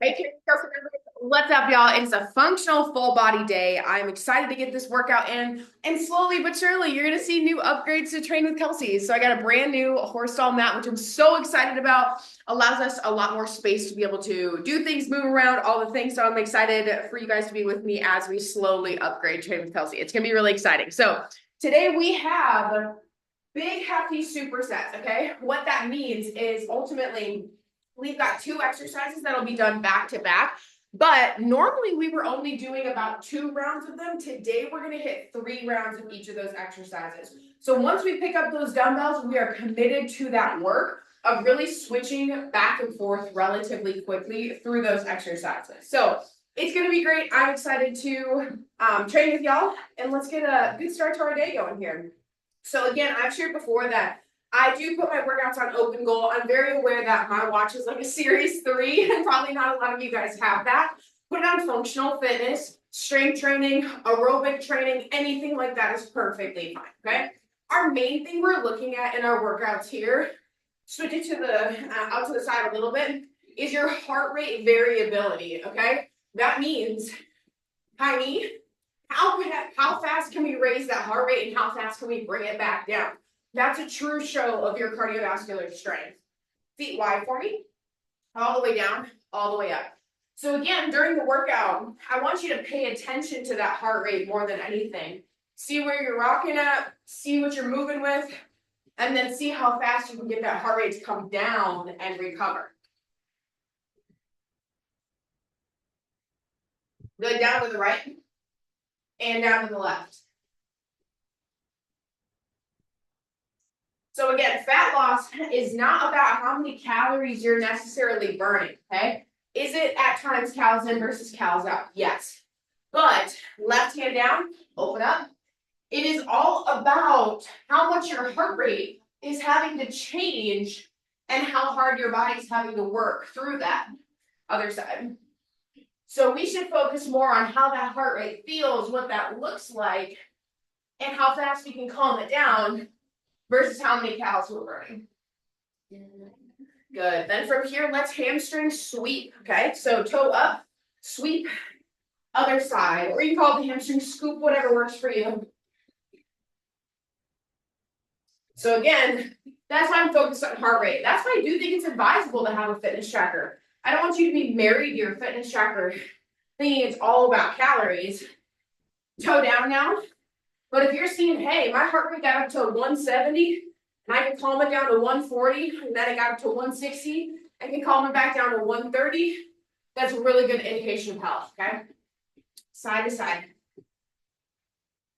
Hey, Kelsey, what's up, y'all? It's a functional full body day. I'm excited to get this workout in, and slowly but surely, you're gonna see new upgrades to Train with Kelsey. So I got a brand new horse stall mat, which I'm so excited about. Allows us a lot more space to be able to do things, move around, all the things. So I'm excited for you guys to be with me as we slowly upgrade Train with Kelsey. It's gonna be really exciting. So today we have big hefty supersets. Okay, what that means is ultimately we've got two exercises that'll be done back to back, but normally we were only doing about 2 rounds of them. Today we're going to hit 3 rounds of each of those exercises. So once we pick up those dumbbells, we are committed to that work of really switching back and forth relatively quickly through those exercises. So it's going to be great. I'm excited to train with y'all, and let's get a good start to our day going here. So again, I've shared before that I do put my workouts on open goal. I'm very aware that my watch is like a series 3, and probably not a lot of you guys have that. Put it on functional fitness, strength training, aerobic training, anything like that is perfectly fine. Okay. Our main thing we're looking at in our workouts here, switch it to the out to the side a little bit, is your heart rate variability. Okay. That means, hi me, how fast can we raise that heart rate and how fast can we bring it back down? That's a true show of your cardiovascular strength. Feet wide for me, all the way down, all the way up. So again, during the workout, I want you to pay attention to that heart rate more than anything. See where you're rocking at, see what you're moving with, and then see how fast you can get that heart rate to come down and recover. Good, down to the right and down to the left. So again, fat loss is not about how many calories you're necessarily burning, okay? Is it at times calories in versus calories out? Yes. But left hand down, open up. It is all about how much your heart rate is having to change and how hard your body's having to work through that other side. So we should focus more on how that heart rate feels, what that looks like, and how fast we can calm it down versus how many calories we're burning. Good. Then from here, let's hamstring sweep. Okay, so toe up, sweep, other side, or you can call it the hamstring scoop, whatever works for you. So again, that's why I'm focused on heart rate. That's why I do think it's advisable to have a fitness tracker. I don't want you to be married to your fitness tracker thinking it's all about calories. Toe down now. But if you're seeing, hey, my heart rate got up to 170, and I can calm it down to 140, and then it got up to 160, I can calm it back down to 130. That's a really good indication of health, okay? Side to side.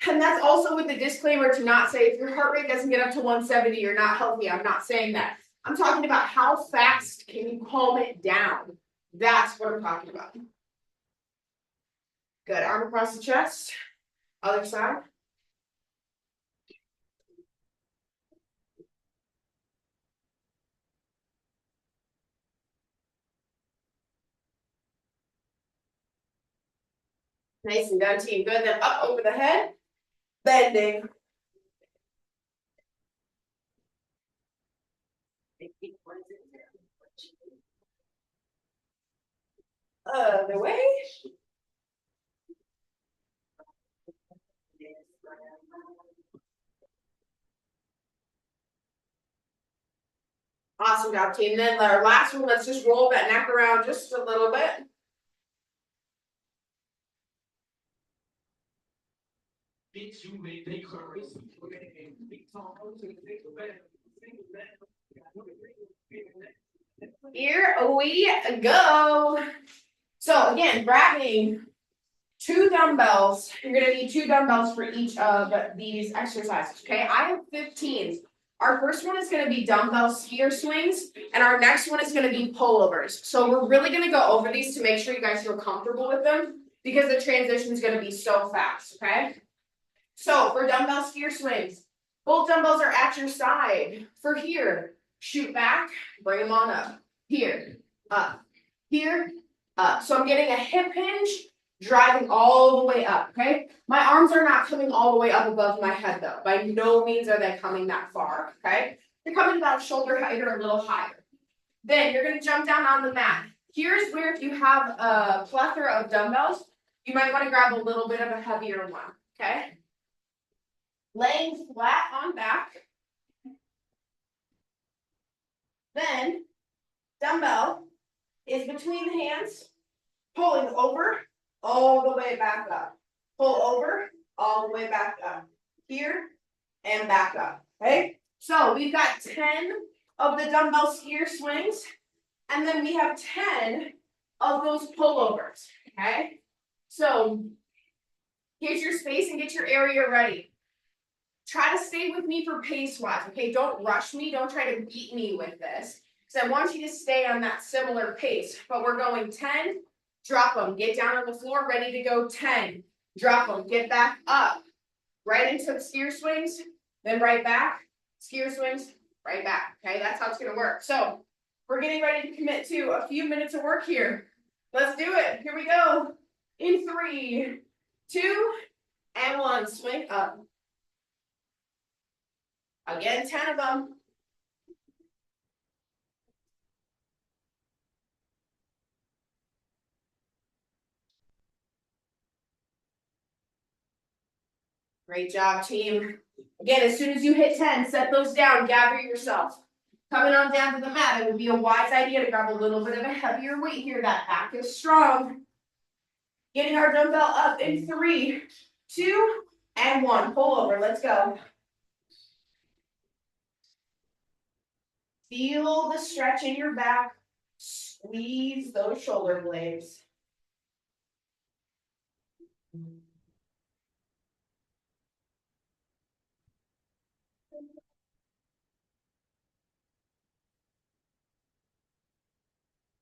And that's also with the disclaimer to not say if your heart rate doesn't get up to 170, you're not healthy. I'm not saying that. I'm talking about how fast can you calm it down. That's what I'm talking about. Good. Arm across the chest. Other side. Nice and done, team. Good. Then up over the head. Bending. Other way. Awesome job, team. Then our last one, let's just roll that neck around just a little bit. Here we go. So again, grabbing 2 dumbbells. You're going to need 2 dumbbells for each of these exercises, okay? I have 15s. Our first one is going to be dumbbell skier swings, and our next one is going to be pullovers. So we're really going to go over these to make sure you guys feel comfortable with them because the transition is going to be so fast, okay? So for dumbbell skier swings, both dumbbells are at your side. For here, shoot back, bring them on up. Here, up. Here, up. So I'm getting a hip hinge, driving all the way up, okay? My arms are not coming all the way up above my head, though. By no means are they coming that far, okay? They're coming about shoulder height or a little higher. Then you're going to jump down on the mat. here's where if you have a plethora of dumbbells, you might want to grab a little bit of a heavier one, okay? Laying flat on back. Then, dumbbell is between the hands, pulling over, all the way back up. Pull over, all the way back up. Here, and back up, okay? So we've got 10 of the dumbbell skier swings, and then we have 10 of those pullovers, okay? So here's your space and get your area ready. Try to stay with me for pace-wise, okay? Don't rush me, don't try to beat me with this, because I want you to stay on that similar pace, but we're going 10, drop them, get down on the floor, ready to go 10, drop them, get back up, right into skier swings, then right back, skier swings, right back, okay? That's how it's gonna work. So we're getting ready to commit to a few minutes of work here. Let's do it, here we go. In 3, 2, and 1, swing up. Again, 10 of them. Great job, team. Again, as soon as you hit 10, set those down, gather yourself. Coming on down to the mat, it would be a wise idea to grab a little bit of a heavier weight here. That back is strong. Getting our dumbbell up in 3, 2, and 1. Pull over, let's go. Feel the stretch in your back. Squeeze those shoulder blades.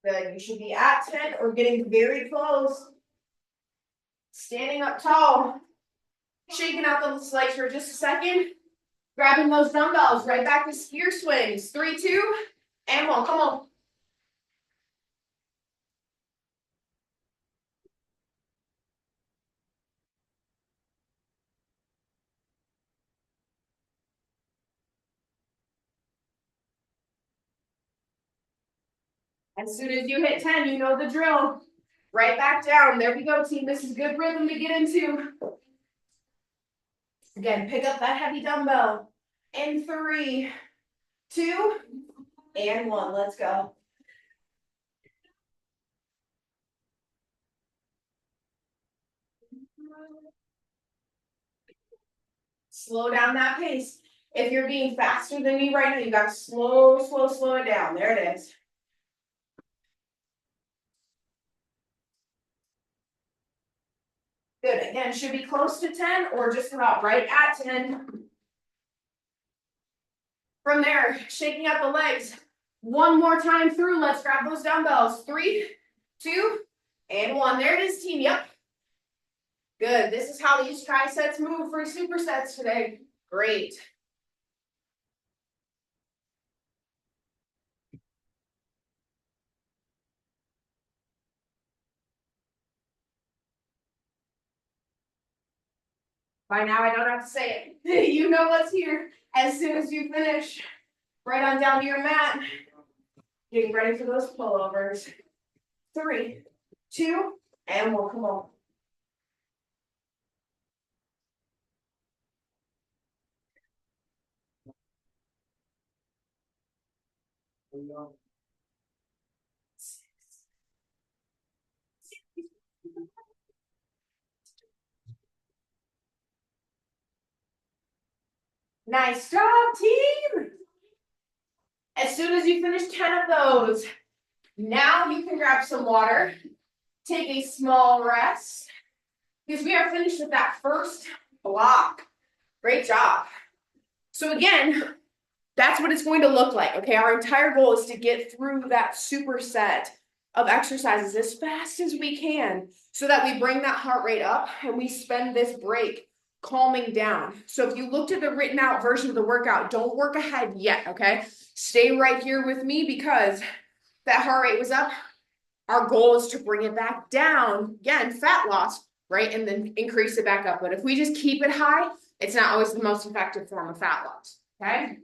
Good, you should be at 10 or getting very close. Standing up tall. Shaking out those legs for just a second. Grabbing those dumbbells, right back to skier swings. 3, 2, and 1, come on. As soon as you hit 10, you know the drill. Right back down. There we go, team. This is good rhythm to get into. Again, pick up that heavy dumbbell. In 3, 2, and 1. Let's go. Slow down that pace. If you're being faster than me right now, you got to slow it down. There it is. Good. Again, should be close to 10 or just about right at 10. From there, shaking out the legs. One more time through. Let's grab those dumbbells. 3, 2, and 1. There it is, team. Yep. Good. This is how these triceps move for supersets today. Great. By now, I don't have to say it. You know what's here. As soon as you finish, right on down to your mat. Getting ready for those pullovers. 3, 2, and 1. Come on. Nice job, team. As soon as you finish 10 of those, now you can grab some water, take a small rest, because we are finished with that first block. Great job. So again, that's what it's going to look like, okay? Our entire goal is to get through that superset of exercises as fast as we can so that we bring that heart rate up and we spend this break calming down. So if you looked at the written out version of the workout, don't work ahead yet, okay? Stay right here with me because that heart rate was up. Our goal is to bring it back down, again, fat loss, right? And then increase it back up. But if we just keep it high, it's not always the most effective form of fat loss, okay?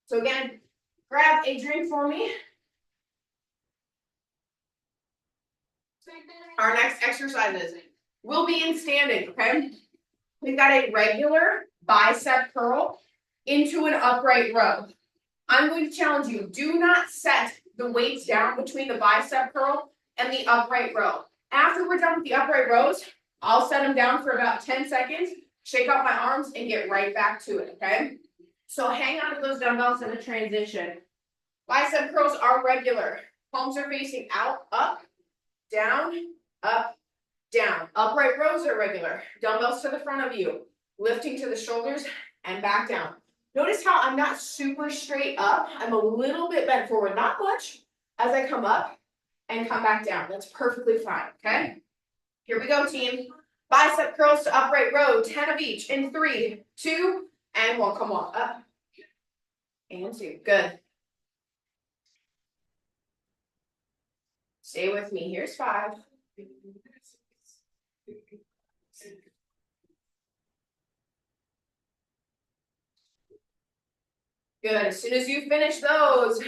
So again, grab a drink for me. Our next exercises will be in standing, okay? We've got a regular bicep curl into an upright row. I'm going to challenge you, do not set the weights down between the bicep curl and the upright row. After we're done with the upright rows, I'll set them down for about 10 seconds, shake off my arms, and get right back to it, okay? So hang on to those dumbbells in the transition. Bicep curls are regular. Palms are facing out, up, down, up, down. Upright rows are regular. Dumbbells to the front of you, lifting to the shoulders and back down. Notice how I'm not super straight up. I'm a little bit bent forward, not much, as I come up and come back down. That's perfectly fine, okay? Here we go, team. Bicep curls to upright row, 10 of each in 3, 2, and 1. Come on, up and 2. Good. Stay with me. Here's 5. Good. As soon as you finish those,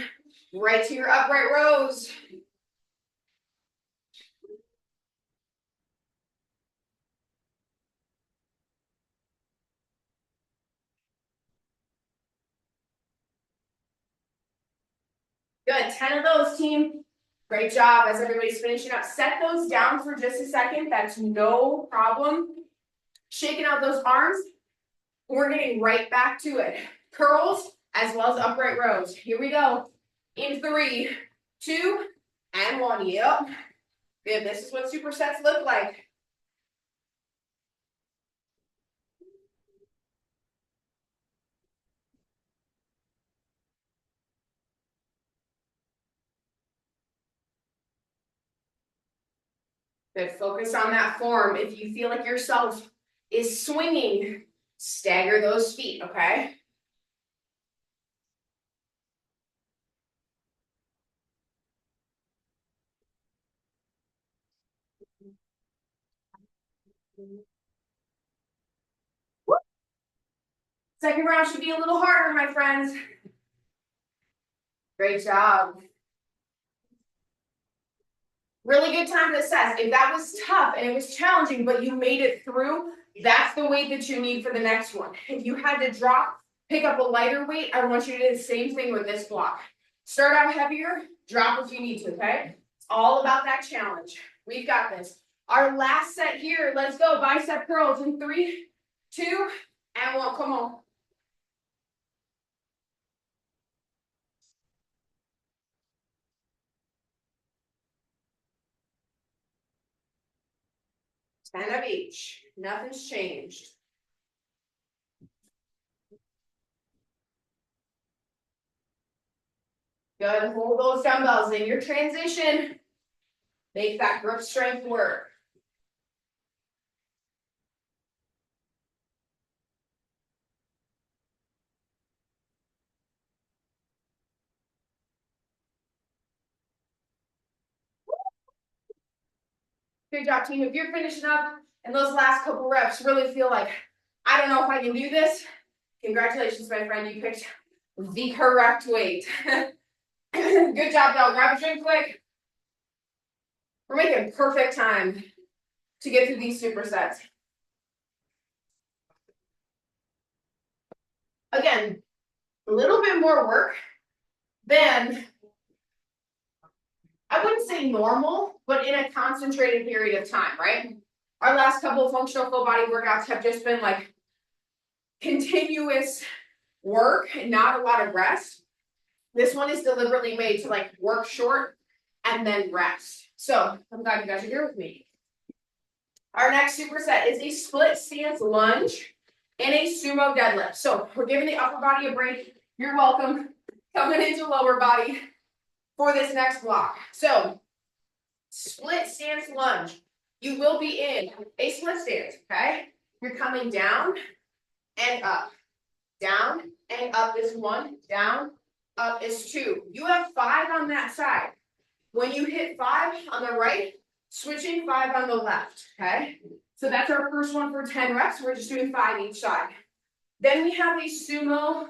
right to your upright rows. Good. 10 of those, team. Great job. As everybody's finishing up, set those down for just a second. That's no problem. Shaking out those arms. We're getting right back to it. Curls as well as upright rows. Here we go. In 3, 2, and 1. Yep. Good. This is what supersets look like. Good. Focus on that form. If you feel like yourself is swinging, stagger those feet, okay? Second round should be a little harder, my friends. Great job. Really good time to assess. If that was tough and it was challenging, but you made it through, that's the weight that you need for the next one. If you had to drop, pick up a lighter weight, I want you to do the same thing with this block. Start out heavier, drop if you need to, okay? It's all about that challenge. We've got this. Our last set here, let's go. Bicep curls in 3, 2, and 1. Come on. Ten of each. Nothing's changed. Good. Hold those dumbbells in your transition. Make that grip strength work. Good job, team. If you're finishing up and those last couple reps really feel like, I don't know if I can do this, congratulations, my friend. You picked the correct weight. Good job, y'all. Grab a drink quick. We're making perfect time to get through these supersets. Again, a little bit more work than, I wouldn't say normal, but in a concentrated period of time, right? Our last couple of functional full body workouts have just been like continuous work and not a lot of rest. This one is deliberately made to like work short and then rest. So I'm glad you guys are here with me. Our next superset is a split stance lunge and a sumo deadlift. So we're giving the upper body a break. You're welcome. Coming into lower body for this next block. So split stance lunge. You will be in a split stance, okay? You're coming down and up. Down and up is 1. Down, up is 2. You have 5 on that side. When you hit 5 on the right, switching 5 on the left, okay? So that's our first one for 10 reps. We're just doing 5 each side. Then we have a sumo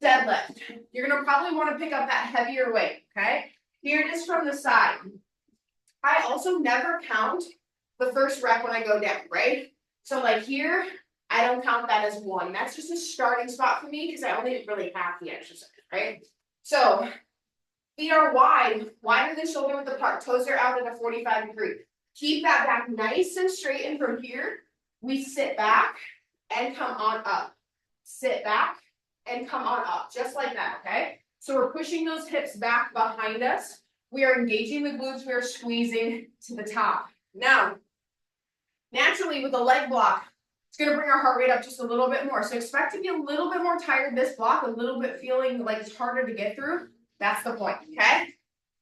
deadlift. You're gonna probably want to pick up that heavier weight, okay? Here it is from the side. I also never count the first rep when I go down, right? So like here, I don't count that as one. That's just a starting spot for me because I only really half the exercise, right? So feet are wide, wider than shoulder width apart. Toes are out at a 45-degree. Keep that back nice and straight. And from here, we sit back and come on up. Sit back and come on up, just like that, okay? So we're pushing those hips back behind us. We are engaging the glutes. We are squeezing to the top. Now, naturally with the leg block, it's going to bring our heart rate up just a little bit more. So expect to be a little bit more tired this block, a little bit feeling like it's harder to get through. That's the point, okay?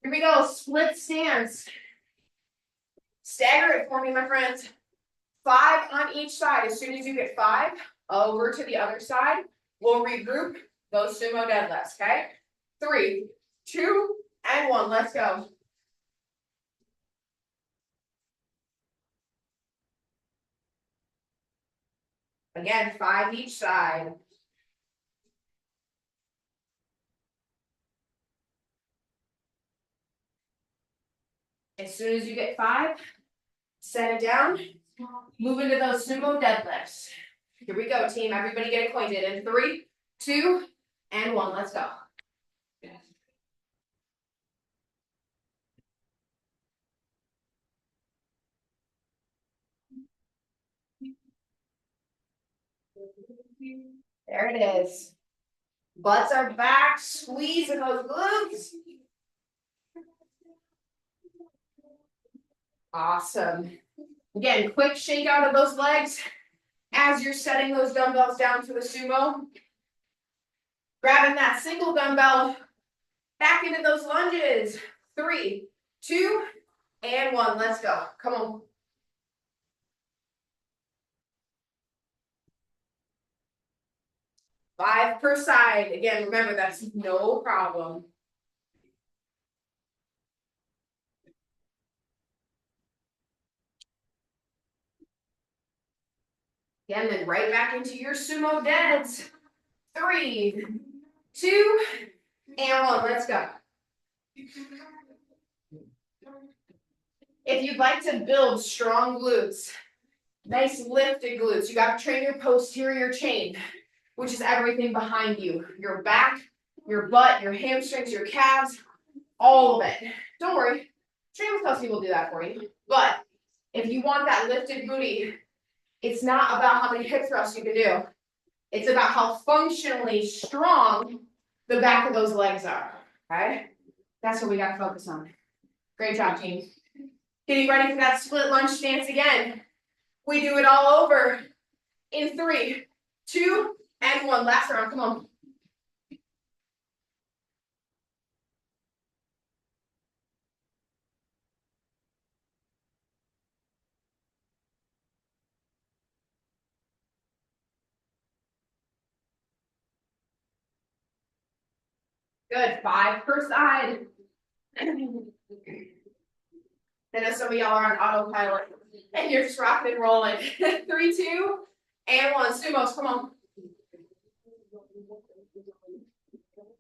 Here we go, split stance. Stagger it for me, my friends. 5 on each side. As soon as you get 5, over to the other side. We'll regroup those sumo deadlifts, okay? 3, 2, and 1. Let's go. Again, 5 each side. As soon as you get 5, set it down. Move into those sumo deadlifts. Here we go, team. Everybody get acquainted. In 3, 2, and 1. Let's go. There it is. Butts are back, squeezing those glutes. Awesome. Again, quick shake out of those legs as you're setting those dumbbells down for the sumo. Grabbing that single dumbbell back into those lunges. 3, 2, and 1. Let's go. Come on. 5 per side. Again, remember that's no problem. Again, then right back into your sumo deads. 3, 2, and 1. Let's go. If you'd like to build strong glutes, nice lifted glutes, you got to train your posterior chain, which is everything behind you. Your back, your butt, your hamstrings, your calves, all of it. Don't worry, Train with Kelsey will do that for you. But if you want that lifted booty, it's not about how many hip thrusts you can do. It's about how functionally strong the back of those legs are, okay? That's what we got to focus on. Great job, team. Getting ready for that split lunge stance again. We do it all over in 3, 2, and 1. Last round, come on. Good, 5 per side. I know some of y'all are on autopilot and you're just rocking and rolling. 3, 2, and 1. Sumos, come on.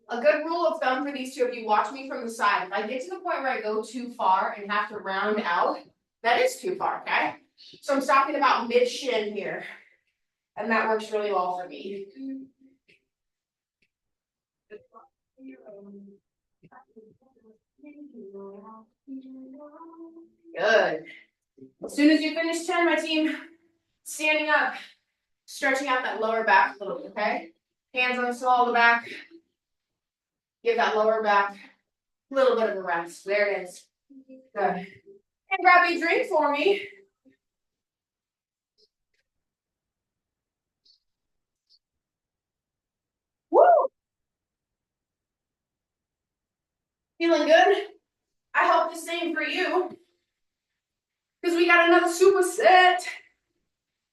A good rule of thumb for these two, if you watch me from the side, if I get to the point where I go too far and have to round out, that is too far, okay? So I'm stopping about mid-shin here. And that works really well for me. Good. As soon as you finish 10, my team, standing up, stretching out that lower back a little bit, okay? Hands on the small of the back. Give that lower back a little bit of a rest. There it is. Good. And grab a drink for me. Woo! Feeling good? I hope the same for you. Because we got another superset.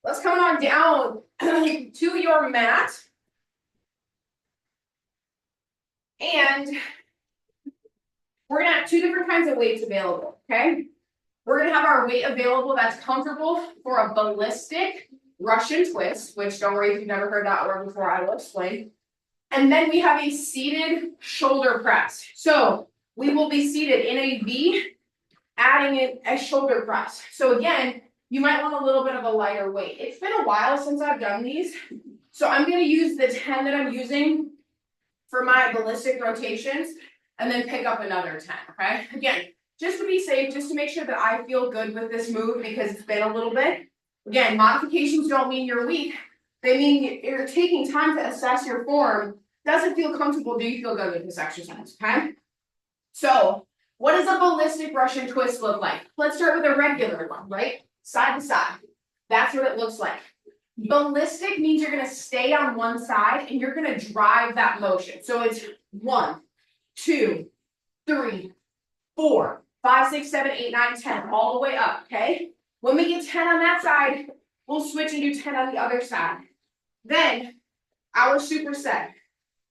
Let's come on down to your mat. And we're going to have 2 different kinds of weights available, okay? We're going to have our weight available that's comfortable for a ballistic Russian twist, which don't worry if you've never heard that word before, I will explain. And then we have a seated shoulder press. So we will be seated in a V adding in a shoulder press. So again, you might want a little bit of a lighter weight. It's been a while since I've done these, so I'm going to use the 10 that I'm using for my ballistic rotations and then pick up another 10, okay? Again, just to be safe, just to make sure that I feel good with this move because it's been a little bit. Again, modifications don't mean you're weak. They mean you're taking time to assess your form. Does it feel comfortable? Do you feel good with this exercise, okay? So what does a ballistic Russian twist look like? Let's start with a regular one, right? Side to side. That's what it looks like. Ballistic means you're going to stay on one side and you're going to drive that motion. So it's 1, 2, 3, 4, 5, 6, 7, 8, 9, 10, all the way up, okay? When we get 10 on that side, we'll switch and do 10 on the other side. Then our superset,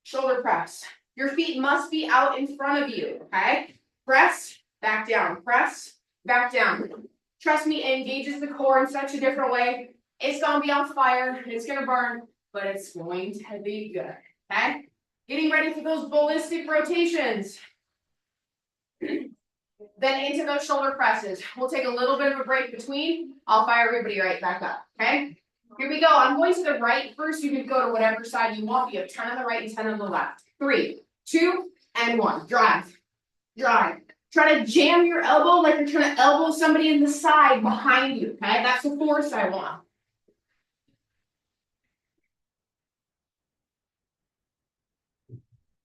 shoulder press. Your feet must be out in front of you, okay? Press, back down, press, back down. Trust me, it engages the core in such a different way. It's going to be on fire, it's going to burn, but it's going to be good, okay? Getting ready for those ballistic rotations. Then into those shoulder presses. We'll take a little bit of a break between. I'll fire everybody right back up, okay? Here we go. I'm going to the right first. You can go to whatever side you want. You have 10 on the right and 10 on the left. 3, 2, and 1. Drive. Drive. Try to jam your elbow like you're trying to elbow somebody in the side behind you, okay? That's the force I want.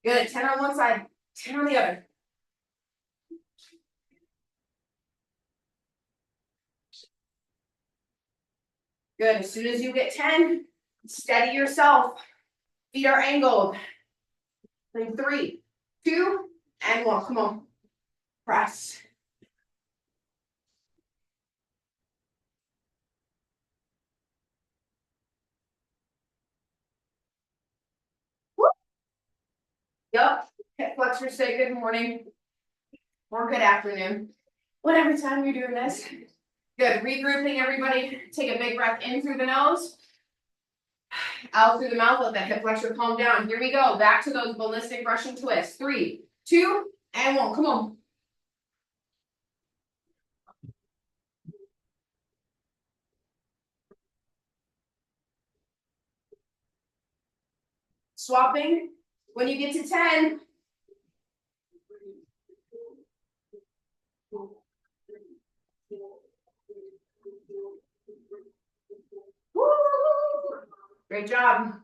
Good. 10 on one side, 10 on the other. Good. As soon as you get 10, steady yourself. Feet are angled. Then 3, 2, and 1. Come on. Press. Woo. Yep. Hip flexors say good morning or good afternoon. Whatever time you're doing this. Good. Regrouping, everybody. Take a big breath in through the nose. Out through the mouth. Let that hip flexor calm down. Here we go. Back to those ballistic Russian twists. 3, 2, and 1. Come on. Swapping. When you get to 10, woo! Great job.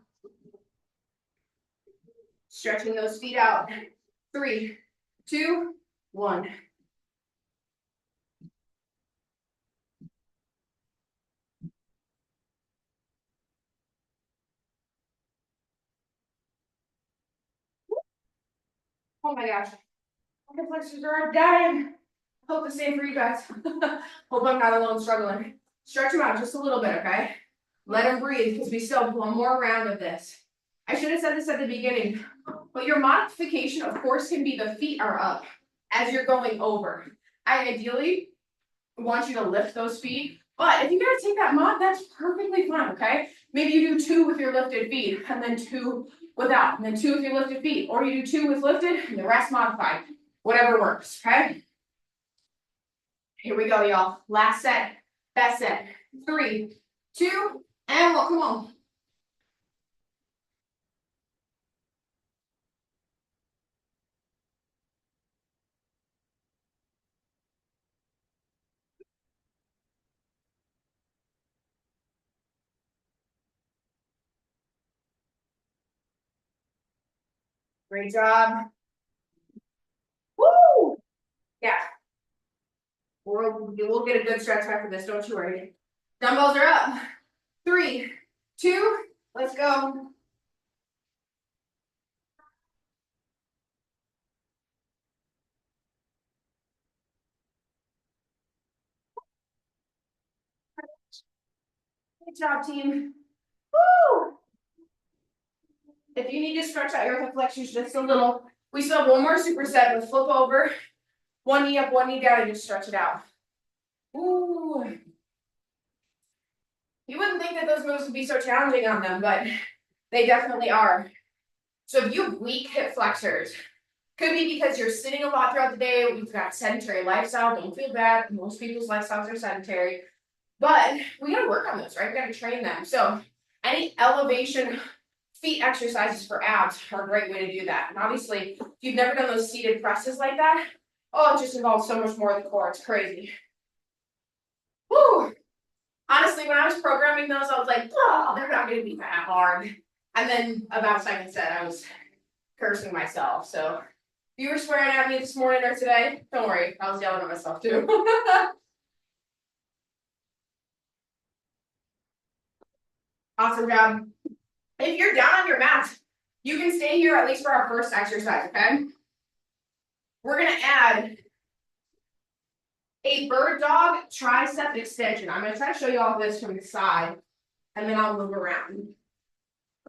Stretching those feet out. 3, 2, 1. Oh my gosh. My hip flexors are dying. Hope the same for you guys. Hope I'm not alone struggling. Stretch them out just a little bit, okay? Let them breathe because we still have one more round of this. I should have said this at the beginning, but your modification, of course, can be the feet are up as you're going over. I ideally want you to lift those feet, but if you gotta take that mod, that's perfectly fine, okay? Maybe you do 2 with your lifted feet and then 2 without, and then 2 with your lifted feet, or you do 2 with lifted and the rest modified. Whatever works, okay? Here we go, y'all. Last set, best set. 3, 2, and 1. Come on. Great job. Woo! Yeah. We'll get a good stretch after this, don't you worry. Dumbbells are up. 3, 2, let's go. Good job, team. Woo! If you need to stretch out your hip flexors just a little, we still have one more superset with flip over, one knee up, one knee down, and just stretch it out. Ooh. You wouldn't think that those moves would be so challenging on them, but they definitely are. So if you have weak hip flexors, Could be because you're sitting a lot throughout the day, you've got a sedentary lifestyle, don't feel bad, most people's lifestyles are sedentary, but we gotta work on those, right? We gotta train them. So any elevation feet exercises for abs are a great way to do that. And obviously, if you've never done those seated presses like that, oh, it just involves so much more of the core, it's crazy. Woo! Honestly, when I was programming those, I was like, oh, they're not gonna be that hard. And then about seconds in, I was cursing myself. So if you were swearing at me this morning or today, don't worry, I was yelling at myself too. Awesome job. If you're down on your mat, you can stay here at least for our first exercise, okay? We're gonna add a bird dog tricep extension. I'm gonna try to show you all this from the side, and then I'll move around.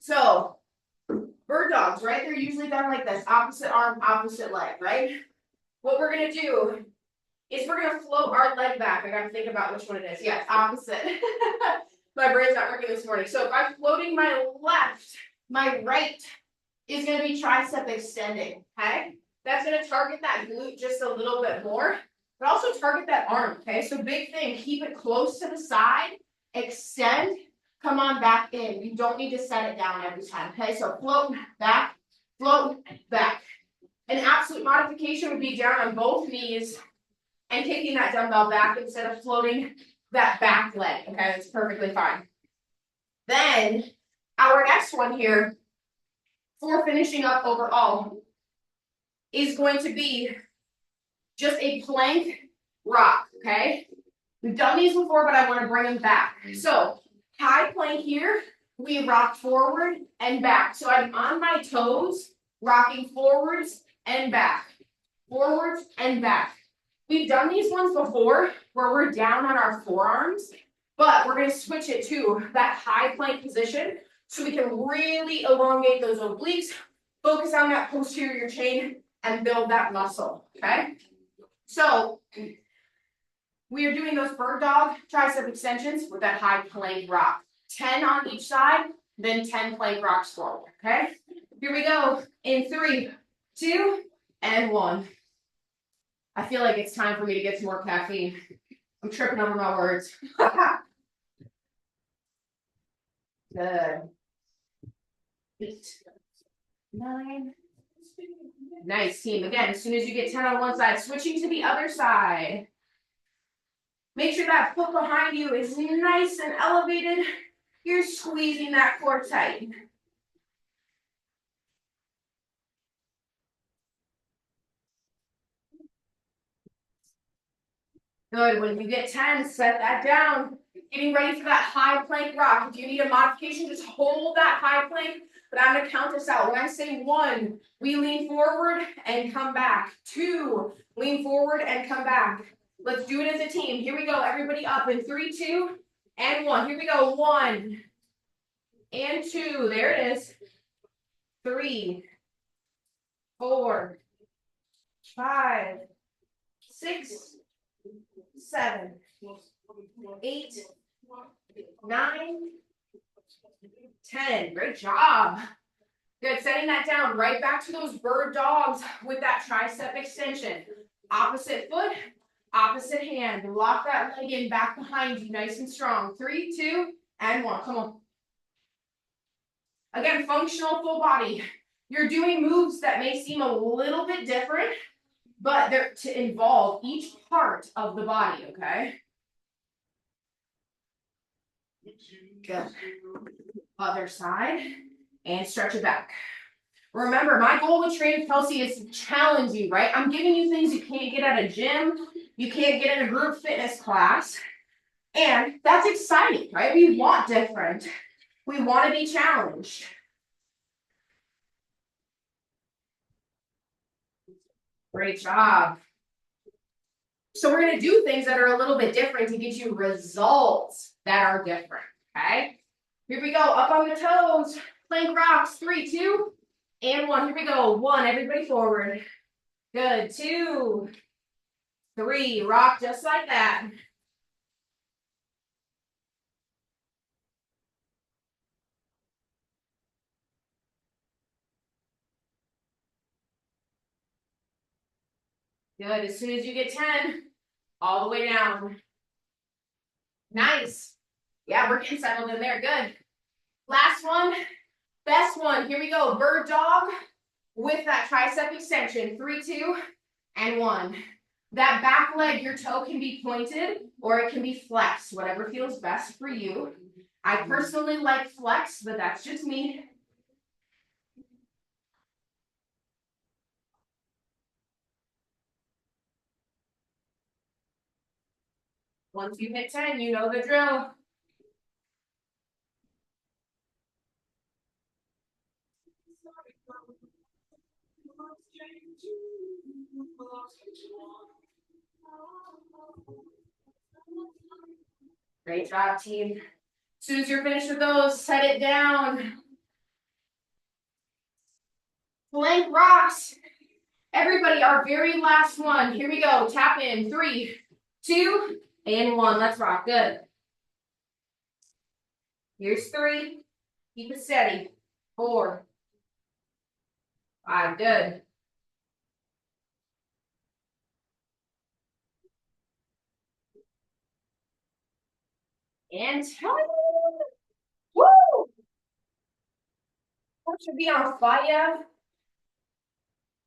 So, bird dogs, right? They're usually done like this, opposite arm, opposite leg, right? What we're gonna do is we're gonna float our leg back. I gotta think about which one it is. Yes, opposite. My brain's not working this morning. So if I'm floating my left, my right is gonna be tricep extending, okay? That's gonna target that glute just a little bit more, but also target that arm, okay? So big thing, keep it close to the side, extend, come on back in. You don't need to set it down every time, okay? So float, back, An absolute modification would be down on both knees and kicking that dumbbell back instead of floating that back leg, okay? That's perfectly fine. Then, our next one here, for finishing up overall, is going to be just a plank rock, okay? We've done these before, but I want to bring them back. So, high plank here, we rock forward and back. So I'm on my toes, rocking forwards and back. Forwards and back. We've done these ones before where we're down on our forearms, but we're going to switch it to that high plank position so we can really elongate those obliques, focus on that posterior chain, and build that muscle, okay? So we are doing those bird dog tricep extensions with that high plank rock. 10 on each side, then 10 plank rocks forward, okay? Here we go in 3, 2, and 1. I feel like it's time for me to get some more caffeine. I'm tripping over my words. Good. 8, 9. Nice, team. Again, as soon as you get 10 on one side, switching to the other side. Make sure that foot behind you is nice and elevated. You're squeezing that core tight. Good. When you get 10, set that down. Getting ready for that high plank rock. If you need a modification, just hold that high plank. But I'm going to count this out. When I say 1, we lean forward and come back. 2, lean forward and come back. Let's do it as a team. Here we go. Everybody up in 3, 2, and 1. Here we go. 1 and 2. There it is. 3, 4, 5, 6, 7, 8, 9, 10. Great job. Good. Setting that down right back to those bird dogs with that tricep extension. Opposite foot, opposite hand. Lock that leg in back behind you, nice and strong. 3, 2, and 1. Come on. Again, functional full body. You're doing moves that may seem a little bit different, but they're to involve each part of the body, okay? Good. Other side, and stretch it back. Remember, my goal with Train with Kelsey is to challenge you, right? I'm giving you things you can't get at a gym, you can't get in a group fitness class, and that's exciting, right? We want different. We want to be challenged. Great job. So we're going to do things that are a little bit different to get you results that are different, okay? Here we go, up on the toes, plank rocks, 3, 2, and 1. Here we go, 1, everybody forward. Good, 2, 3, rock just like that. Good. As soon as you get 10, all the way down. Nice. Yeah, we're getting settled in there. Good. Last one. Best one. Here we go. Bird dog with that tricep extension. 3, 2, and 1. That back leg, your toe can be pointed or it can be flexed, whatever feels best for you. I personally like flex, but that's just me. Once you hit 10, you know the drill. Great job, team. As soon as you're finished with those, set it down. Plank rocks. Everybody, our very last one. Here we go. Tap in. 3, 2, and 1. Let's rock. Good. Here's 3. Keep it steady. 4, 5. Good. And 10. Woo! That should be on fire.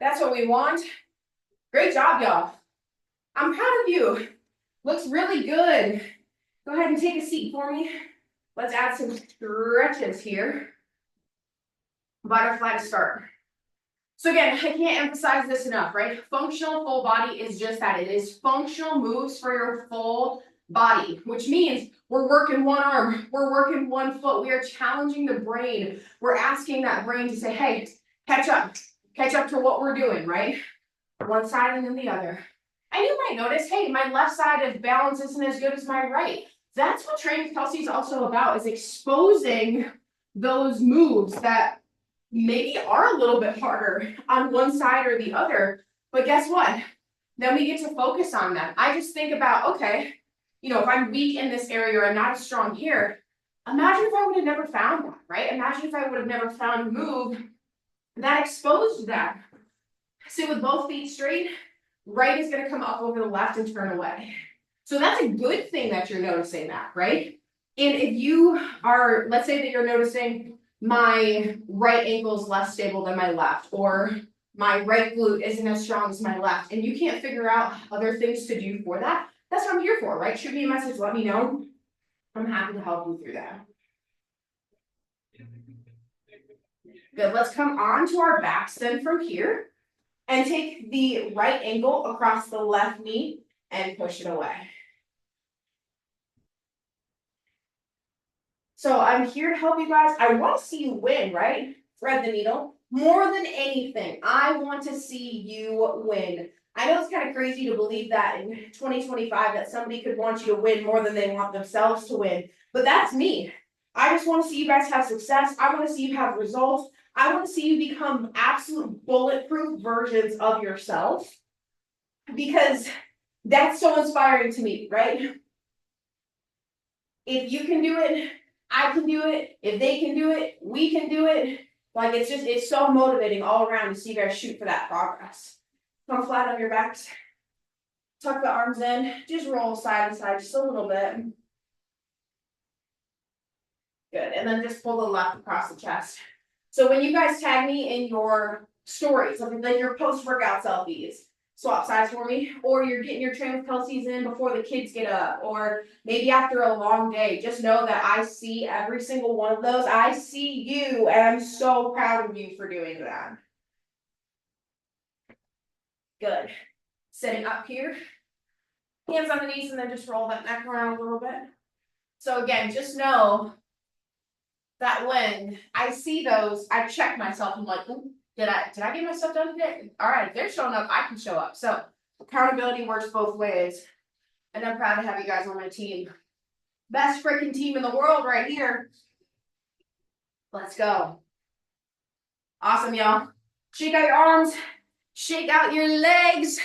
That's what we want. Great job, y'all. I'm proud of you. Looks really good. Go ahead and take a seat for me. Let's add some stretches here. Butterfly to start. So again, I can't emphasize this enough, right? Functional full body is just that. It is functional moves for your full body, which means we're working one arm, we're working one foot. We are challenging the brain. We're asking that brain to say, hey, catch up to what we're doing, right? One side and then the other. And you might notice, hey, my left side of balance isn't as good as my right. That's what Training with Kelsey is also about, is exposing those moves that maybe are a little bit harder on one side or the other. But guess what? Then we get to focus on them. I just think about, okay, you know, if I'm weak in this area or I'm not as strong here, imagine if I would have never found that, right? Imagine if I would have never found a move that exposed that. Sit with both feet straight. Right is going to come up over the left and turn away. So that's a good thing that you're noticing that, right? And if you are, let's say that you're noticing my right ankle is less stable than my left, or my right glute isn't as strong as my left, and you can't figure out other things to do for that, that's what I'm here for, right? Shoot me a message, let me know. I'm happy to help you through that. Good, let's come on to our backs then from here. And take the right ankle across the left knee and push it away. So I'm here to help you guys. I want to see you win, right? Thread the needle. More than anything, I want to see you win. I know it's kind of crazy to believe that in 2025 that somebody could want you to win more than they want themselves to win, but that's me. I just want to see you guys have success. I want to see you have results. I want to see you become absolute bulletproof versions of yourself, because that's so inspiring to me, right? If you can do it, I can do it. If they can do it, we can do it. Like, it's so motivating all around to see you guys shoot for that progress. Come flat on your backs. Tuck the arms in. Just roll side to side just a little bit. Good. And then just pull the left across the chest. So when you guys tag me in your stories, like your post-workout selfies, swap sides for me, or you're getting your Train with Kelsey's in before the kids get up, or maybe after a long day, just know that I see every single one of those. I see you, and I'm so proud of you for doing that. Good. Sitting up here, hands on the knees, and then just roll that neck around a little bit. So again, just know that when I see those, I check myself. I'm like, did I get my stuff done today? All right, if they're showing up, I can show up. So accountability works both ways. And I'm proud to have you guys on my team. Best freaking team in the world right here. Let's go. Awesome, y'all. Shake out your arms. Shake out your legs.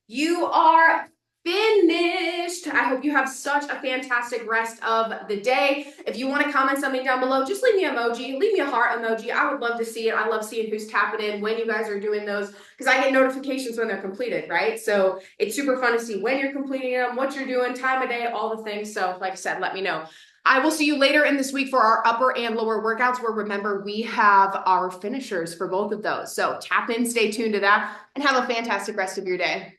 You are finished. I hope you have such a fantastic rest of the day. If you want to comment something down below, just leave me an emoji, leave me a heart emoji. I would love to see it. I love seeing who's tapping in when you guys are doing those, because I get notifications when they're completed, right? So it's super fun to see when you're completing them, what you're doing, time of day, all the things. So like I said, let me know. I will see you later in this week for our upper and lower workouts, where remember, we have our finishers for both of those. So tap in, stay tuned to that, and have a fantastic rest of your day.